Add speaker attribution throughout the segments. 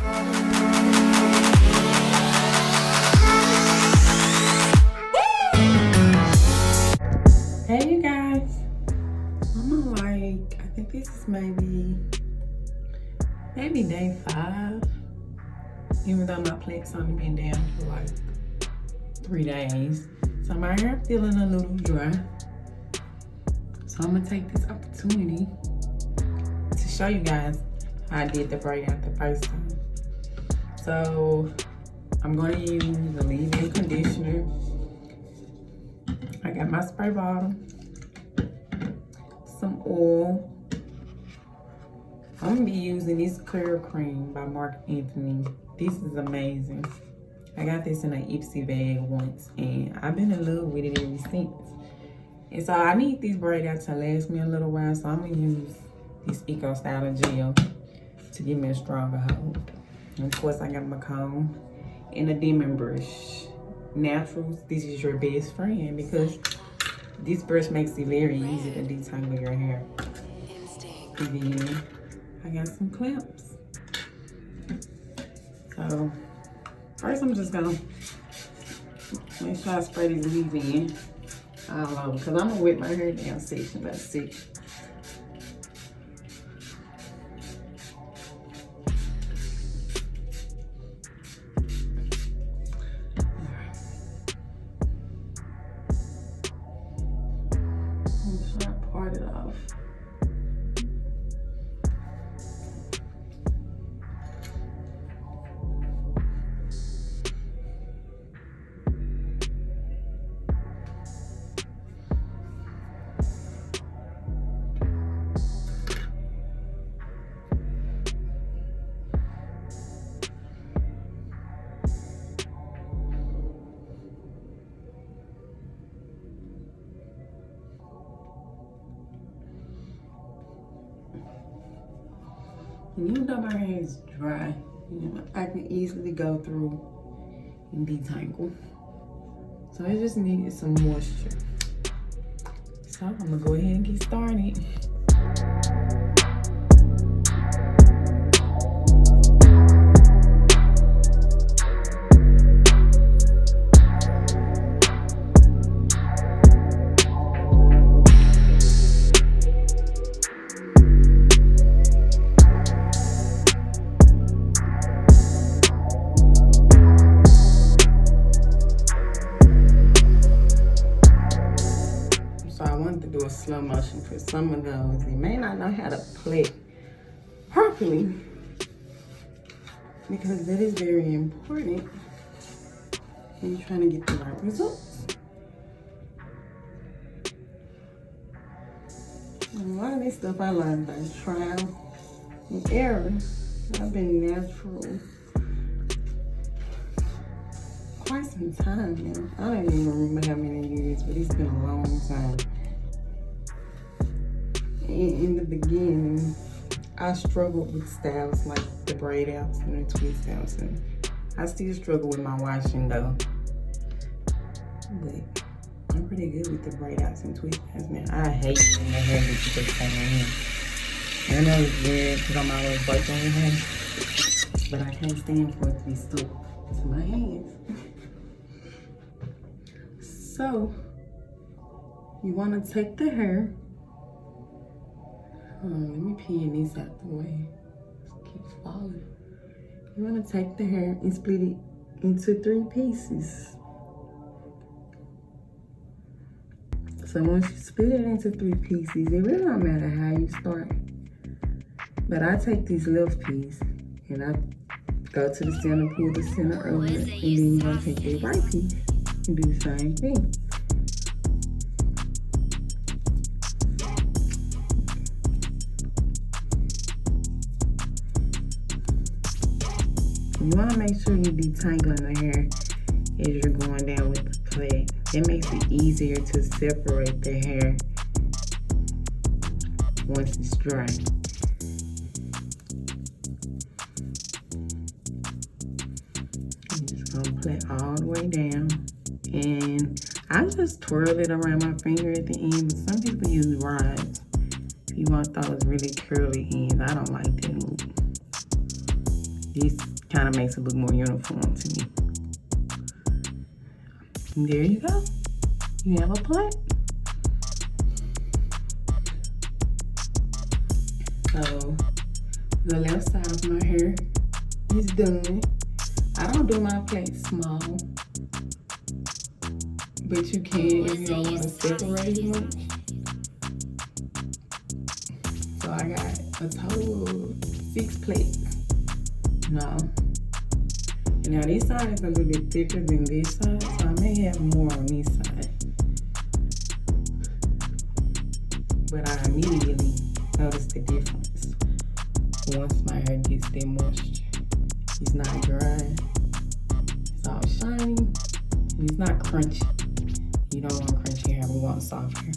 Speaker 1: Hey you guys, I'm on like, I think this is maybe day 5, even though my plate's only been down for like 3 days. So my hair feeling a little dry. So I'm gonna take this opportunity to show you guys how I did the braid out the first time. So I'm gonna use the leave-in conditioner. I got my spray bottle, some oil. I'm gonna be using this clear cream by MARC. This is amazing. I got this in an Ipsy bag once and I've been in love with it ever since. And so I need this braid out to last me a little while, so I'm gonna use this Eco Styler gel to give me a stronger hold. And of course I got my comb and a dimming brush. Naturals, this is your best friend because this brush makes it very easy to detangle your hair. And then I got some clamps. So first I'm just gonna make sure I spray this leave-in all over because I'm gonna wet my hair down section by section. Part it off. And even though my hair is dry, you know, I can easily go through and detangle. So I just needed some moisture. So I'm gonna go ahead and get started. Do a slow motion for some of those. You may not know how to plait properly because that is very important when you're trying to get the right results. And a lot of this stuff I learned by trial and error. I've been natural quite some time now. I don't even remember how many years, but it's been a long time. In the beginning, I struggled with styles like the braid outs and the twist outs, and I still struggle with my washing though. But I'm pretty good with the braid outs and twist outs now. I hate when my hair gets stuck on my hand. I know it's weird because I'm always working with hair, but I can't stand for it to be stuck to my hands. So you want to take the hair. Let me pin this out the way. It keeps falling. You want to take the hair and split it into 3 pieces. So once you split it into 3 pieces, it really don't matter how you start. But I take this left piece and I go to the center, pull the center over, and then you're gonna take the right piece and do the same thing. You want to make sure you're detangling the hair as you're going down with the plait. It makes it easier to separate the hair once it's dry. I'm just going to plait all the way down. And I just twirl it around my finger at the end, but some people use rods. If you want those really curly ends, I don't like that look. This kind of makes it look more uniform to me. And there you go. You have a plait. So the left side of my hair is done. I don't do my plait small, but you can if you don't want to separate it much. So I got a total of 6 plaits. Now this side is a little bit thicker than this side, so I may have more on this side. But I immediately notice the difference once my hair gets that moisture. It's not dry, it's all shiny, and it's not crunchy. You don't want crunchy hair, we want soft hair.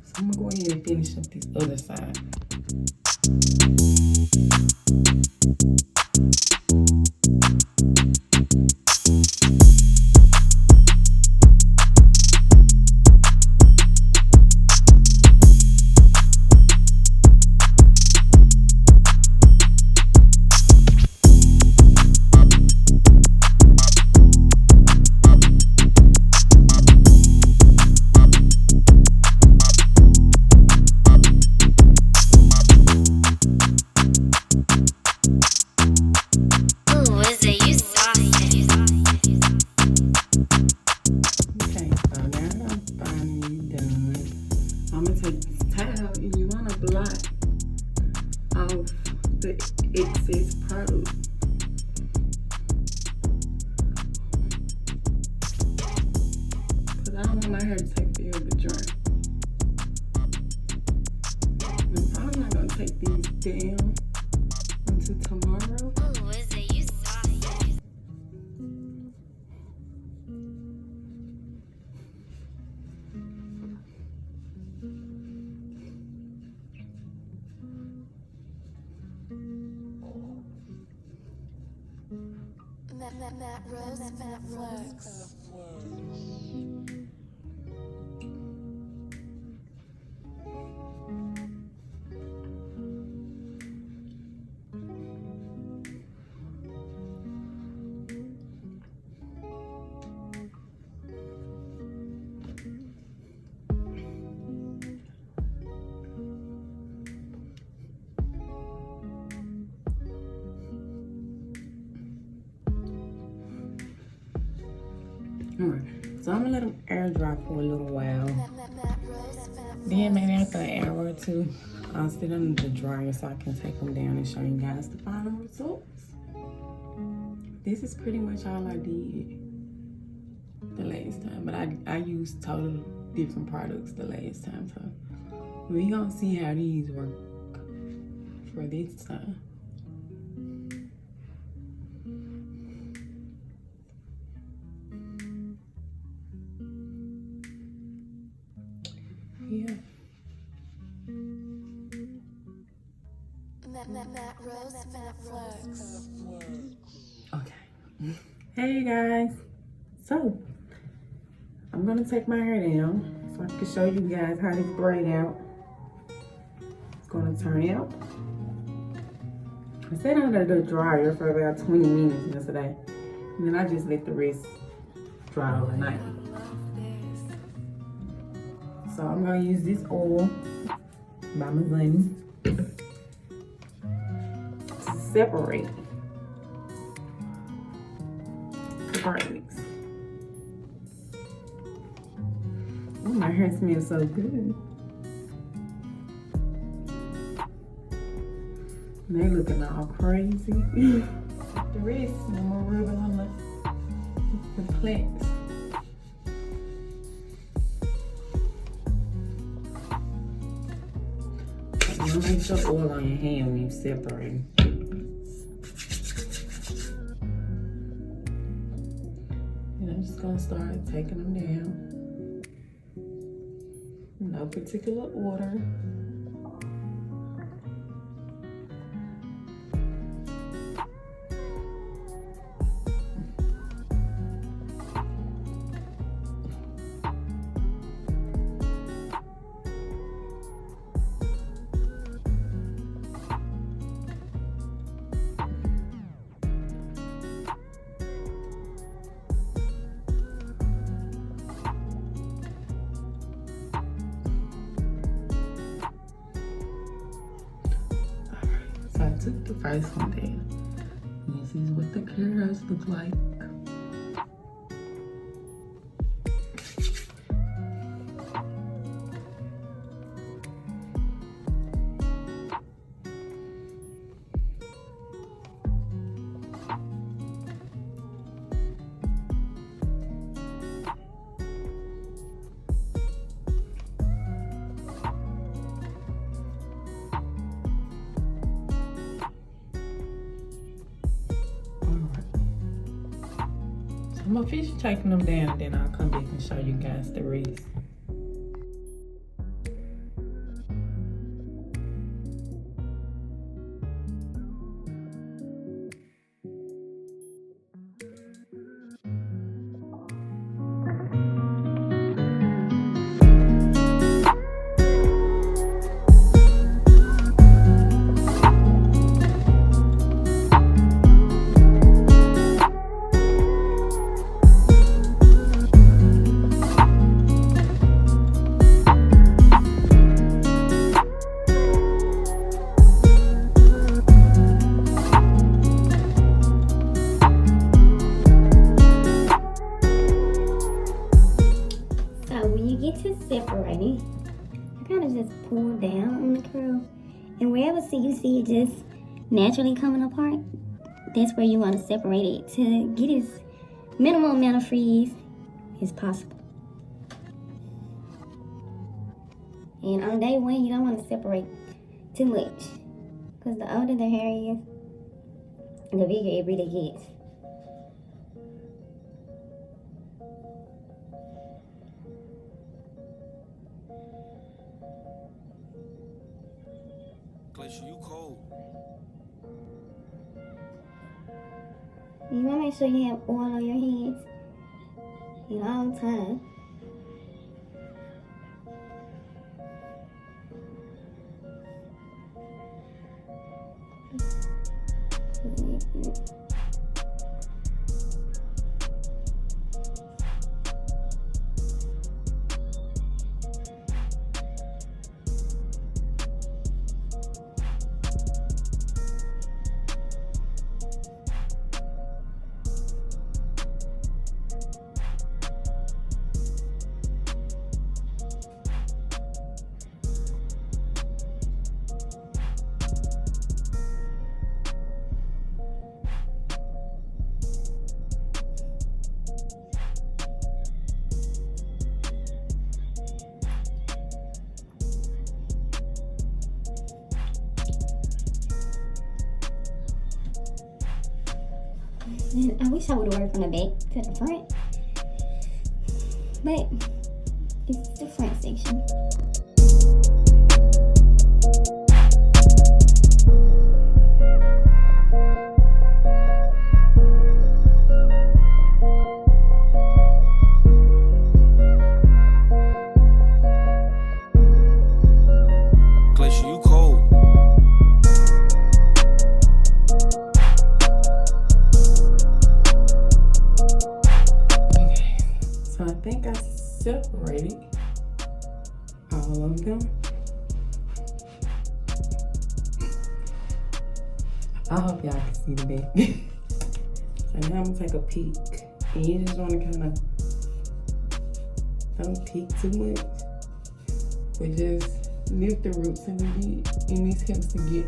Speaker 1: So I'm gonna go ahead and finish up this other side. Excess product. Because I don't want my hair to take forever to dry. I'm probably not going to take these down until tomorrow.
Speaker 2: Ooh, is it you saucy? That rose that flux.
Speaker 1: Alright, so I'm gonna let them air dry for a little while. Then maybe after an hour or two, I'll sit under the dryer so I can take them down and show you guys the final results. This is pretty much all I did the last time, but I used totally different products the last time, so we gonna see how these work for this time. Yeah.
Speaker 2: That rose that flux.
Speaker 1: Okay. Hey guys. So I'm gonna take my hair down so I can show you guys how this braid out. It's gonna turn out. I sat under the dryer for about 20 minutes yesterday, and then I just let the rest dry overnight. So I'm gonna use this oil by MIZANI to separate the braids. Oh, my hair smells so good. They looking all crazy. The rest, I'm gonna rub it on the plaits. You make sure oil on your hand when you separate. And I'm just gonna start taking them down. No particular order. first one there. This is what the curls look like. I'm officially taking them down, then I'll come back and show you guys the rest.
Speaker 3: Separating, I kind of just pull down on the curl, and wherever you see it just naturally coming apart, that's where you want to separate it to get as minimal amount of freeze as possible. And on day one, you don't want to separate too much, because the older the hair is, the bigger it really gets.
Speaker 4: You cold.
Speaker 3: You want to make sure you have oil on your hands at all times. I wish I would have worked from the back to the front, but it's the front section.
Speaker 1: Separated all of them. I hope y'all can see the back. So now I'm gonna take a peek, and you just want to kind of don't peek too much, but just lift the roots a little bit, and this helps to get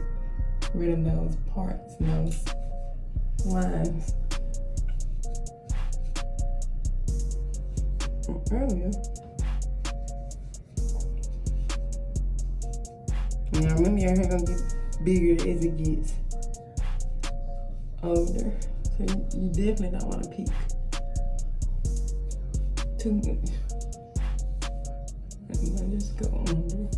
Speaker 1: rid of those parts and those lines from earlier. Now remember, your hair gonna get bigger as it gets older, so you definitely don't want to peak too much. And I just go under.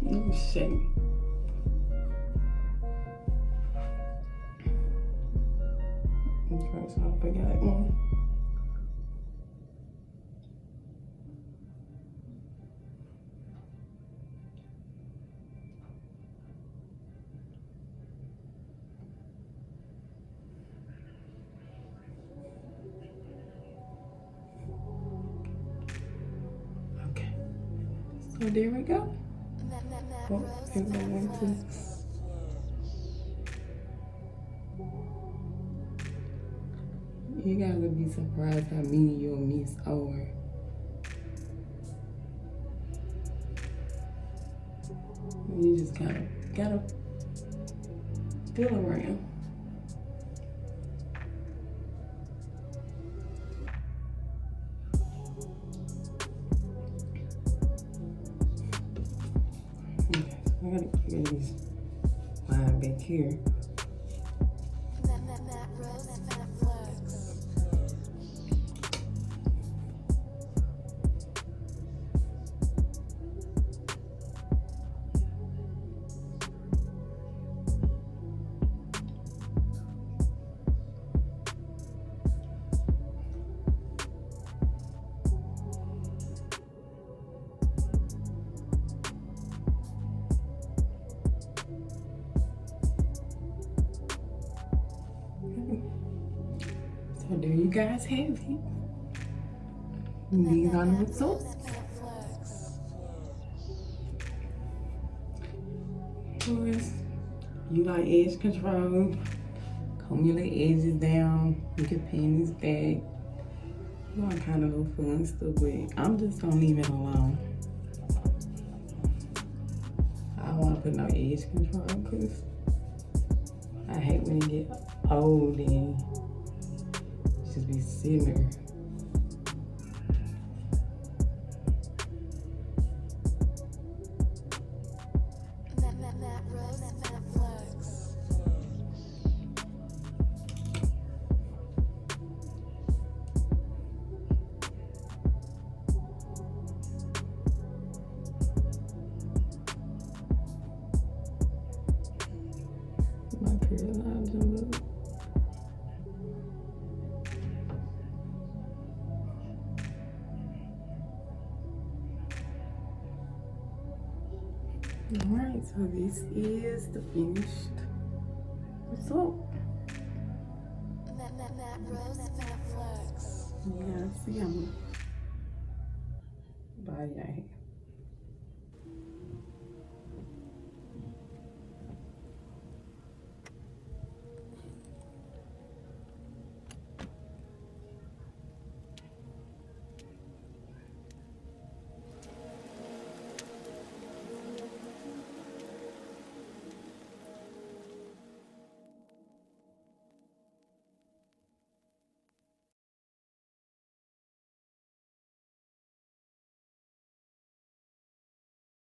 Speaker 1: Let me shake. Okay, so I forgot one. So there we go.
Speaker 2: Matte
Speaker 1: Oh,
Speaker 2: rose
Speaker 1: here we go, 1, 2. You guys would be surprised how many you'll miss over. You just kind of gotta feel around. Okay, so I gotta get this line back here.
Speaker 2: matte rose matte flux.
Speaker 1: So there you guys have it. These are the results. Of course, you like edge control. Comb your little edges down. You can pin this back. You want kind of little fun stuff, but I'm just gonna leave it alone. I don't want to put no edge control because I hate when it get old and just be sitting there.
Speaker 2: Matte rose matte flux.
Speaker 1: My period lines and look. Alright, so this is the finished result.
Speaker 2: Matte rose matte flux.
Speaker 1: You guys see how much body I have.